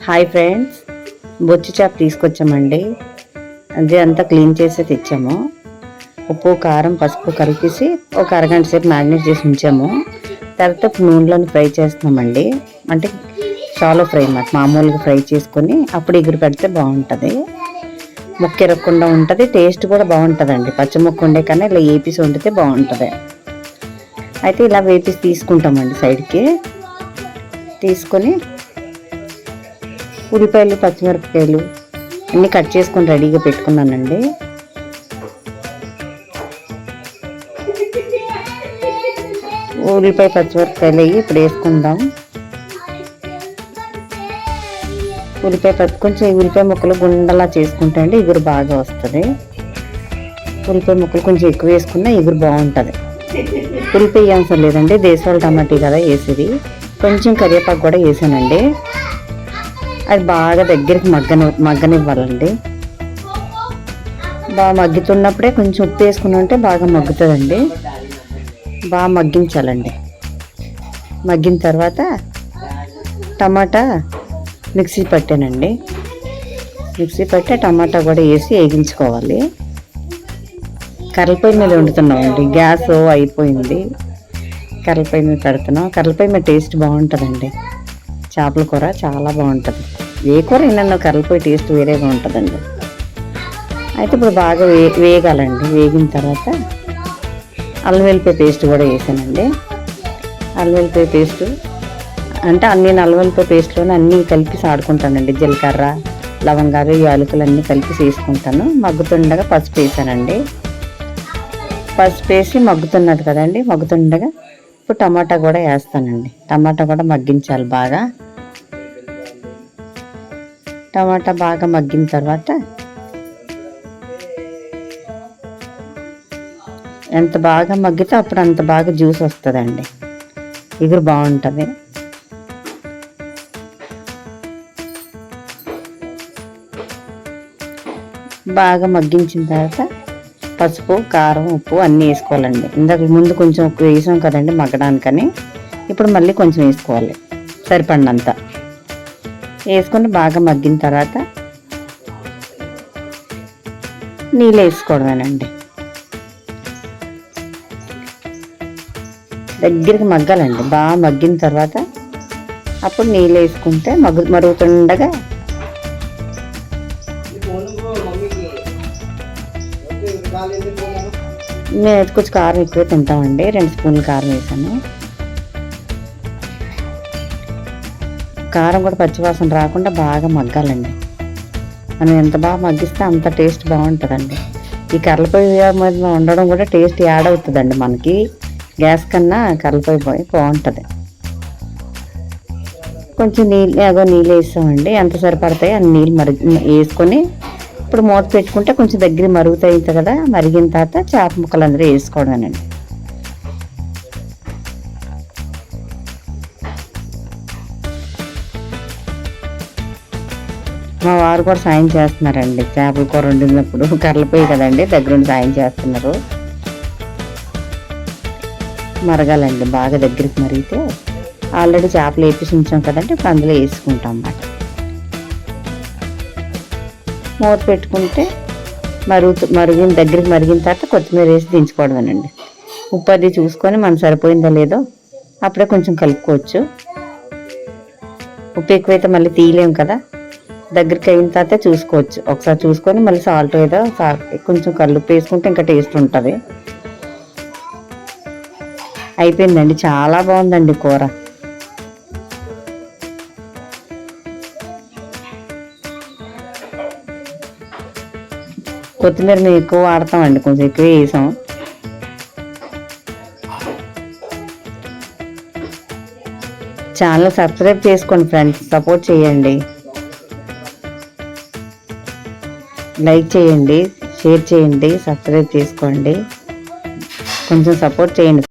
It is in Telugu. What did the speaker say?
హాయ్ ఫ్రెండ్స్, బొచ్చు చేప తీసుకొచ్చామండి. అది అంతా క్లీన్ చేసి తెచ్చాము. ఉప్పు, కారం, పసుపు కలిపేసి ఒక అరగంట సేపు మ్యారినేట్ చేసి ఉంచాము. తర్వాత నూనెలో ఫ్రై చేస్తున్నామండి. అంటే షాలో ఫ్రై అన్నమాట. మామూలుగా ఫ్రై చేసుకొని అప్పుడు ఎగురు పెడితే బాగుంటుంది. ముక్క ఎరగకుండా ఉంటుంది, టేస్ట్ కూడా బాగుంటుందండి. పచ్చి ముక్క ఉండే కన్నా ఇలా వేపేసి వండితే బాగుంటుంది. అయితే ఇలా వేపేసి తీసుకుంటామండి. సైడ్కి తీసుకొని ఉల్లిపాయలు, పచ్చిమిరపకాయలు అన్నీ కట్ చేసుకొని రెడీగా పెట్టుకున్నానండి. ఉల్లిపాయ, పచ్చిమిరపకాయలు అవి ఇప్పుడు వేసుకుందాం. కొంచెం ఉల్లిపాయ ముక్కలు గుండలా చేసుకుంటే అండి ఎగురు బాగా వస్తుంది. ఉల్లిపాయ ముక్కలు కొంచెం ఎక్కువ వేసుకున్నా ఎగురు బాగుంటుంది. ఉల్లిపాయ అవసరం లేదండి, దేశవాళీ టమాటీ కదా వేసేది. కొంచెం కరివేపాకు కూడా వేసానండి. అది బాగా దగ్గరికి మగ్గనివ్వాలండి. బాగా మగ్గుతున్నప్పుడే కొంచెం ఉప్పు వేసుకుని ఉంటే బాగా మగ్గుతుందండి. బాగా మగ్గించాలండి. మగ్గిన తర్వాత టమాటా మిక్సీ పట్టానండి. మిక్సీ పట్టి టమాటా కూడా వేసి వేగించుకోవాలి. కర్రలపొయ్యి మీద వండుతున్నామండి. గ్యాస్ అయిపోయింది. కర్రలపొయ్యి మీద పెడుతున్నాం. కర్రలపొయ్యి మీద టేస్ట్ బాగుంటుందండి. చేపల కూర చాలా బాగుంటుంది. ఏ కూర అయినా కర్రలపొయ్యి టేస్ట్ వేరేగా ఉంటుందండి. అయితే ఇప్పుడు బాగా వేగాలండి. వేగిన తర్వాత అల్లం వెల్లిపాయ పేస్ట్ కూడా వేసానండి. అల్లం వెల్లిపాయ పేస్ట్ అంటే అన్ని అల్లం వెల్లిపాయ పేస్ట్లోనే అన్నీ కలిపి ఆడుకుంటానండి. జీలకర్ర, లవంగాలు, యాలకులు అన్నీ కలిపి వేసుకుంటాను. మగ్గుతుండగా పసుపు వేసానండి. పసుపు వేసి మగ్గుతున్నది కదండి. మగ్గుతుండగా ఇప్పుడు టమాటా కూడా వేస్తానండి. టమాటా కూడా మగ్గించాలి బాగా. టమాటా బాగా మగ్గిన తర్వాత ఎంత బాగా మగ్గితే అప్పుడు అంత బాగా జ్యూస్ వస్తుందండి. ఎగురు బాగుంటుంది. బాగా మగ్గించిన తర్వాత పసుపు, కారం, ఉప్పు అన్నీ వేసుకోవాలండి. ఇందాక ముందు కొంచెం ఉప్పు వేసాం కదండి మగ్గడానికని. ఇప్పుడు మళ్ళీ కొంచెం వేసుకోవాలి సరిపడినంత. వేసుకొని బాగా మగ్గిన తర్వాత నీళ్ళు వేసుకోవడమేనండి. దగ్గరికి మగ్గాలండి. బాగా మగ్గిన తర్వాత అప్పుడు నీళ్ళు వేసుకుంటే మరుగుతుండగా నేను కొంచెం కారం ఎక్కువ తింటామండి. 2 స్పూన్లు కారం వేసాను. కారం కూడా పచ్చివాసన రాకుండా బాగా మగ్గాలండి. మనం ఎంత బాగా మగ్గిస్తే అంత టేస్ట్ బాగుంటుందండి. ఈ కర్రలపొయ్యి మీద ఉండడం కూడా టేస్ట్ యాడ్ అవుతుందండి మనకి. గ్యాస్ కన్నా కర్రలపొయ్యి బాగుంటుంది. కొంచెం నీళ్ళు వేసామండి. ఎంత సరిపడతాయి అన్ని నీళ్ళు వేసుకొని ఇప్పుడు మూత పెట్టుకుంటే కొంచెం దగ్గర మరుగుతాయి కదా. మరిగిన తర్వాత చేప ముక్కలు అందరూ వేసుకోవడానండి. మా వారు కూడా సాయం చేస్తున్నారండి. చేపల కూర వండినప్పుడు కర్రలపొయ్యి కదండి, దగ్గరుండి సాయం చేస్తున్నారు. మరగాలండి బాగా దగ్గరికి మరిగితే. ఆల్రెడీ చేపలు వేపేసి ఉంచాం కదండి, ఇప్పుడు అందులో వేసుకుంటాం అన్నమాట. మూత పెట్టుకుంటే దగ్గరికి మరిగిన తర్వాత కొత్తిమీర వేసి దించుకోవడమేనండి. ఉప్పు అది చూసుకొని మనం సరిపోయిందో లేదో అప్పుడే కొంచెం కలుపుకోవచ్చు. ఉప్పు ఎక్కువైతే మళ్ళీ తీయలేము కదా. దగ్గరికి అయిన తర్వాత చూసుకోవచ్చు. ఒకసారి చూసుకొని మళ్ళీ సాల్ట్ ఏదో కొంచెం కల్లుప్పు వేసుకుంటే ఇంకా టేస్ట్ ఉంటుంది. అయిపోయిందండి. చాలా బాగుందండి కూర. కొత్తిమీర మేము ఎక్కువ వాడతామండి, కొంచెం ఎక్కువ వేసాం. ఛానల్ సబ్స్క్రైబ్ చేసుకోండి ఫ్రెండ్స్, సపోర్ట్ చేయండి, లైక్ చేయండి, షేర్ చేయండి, సబ్స్క్రైబ్ చేసుకోండి, కొంచెం సపోర్ట్ చేయండి.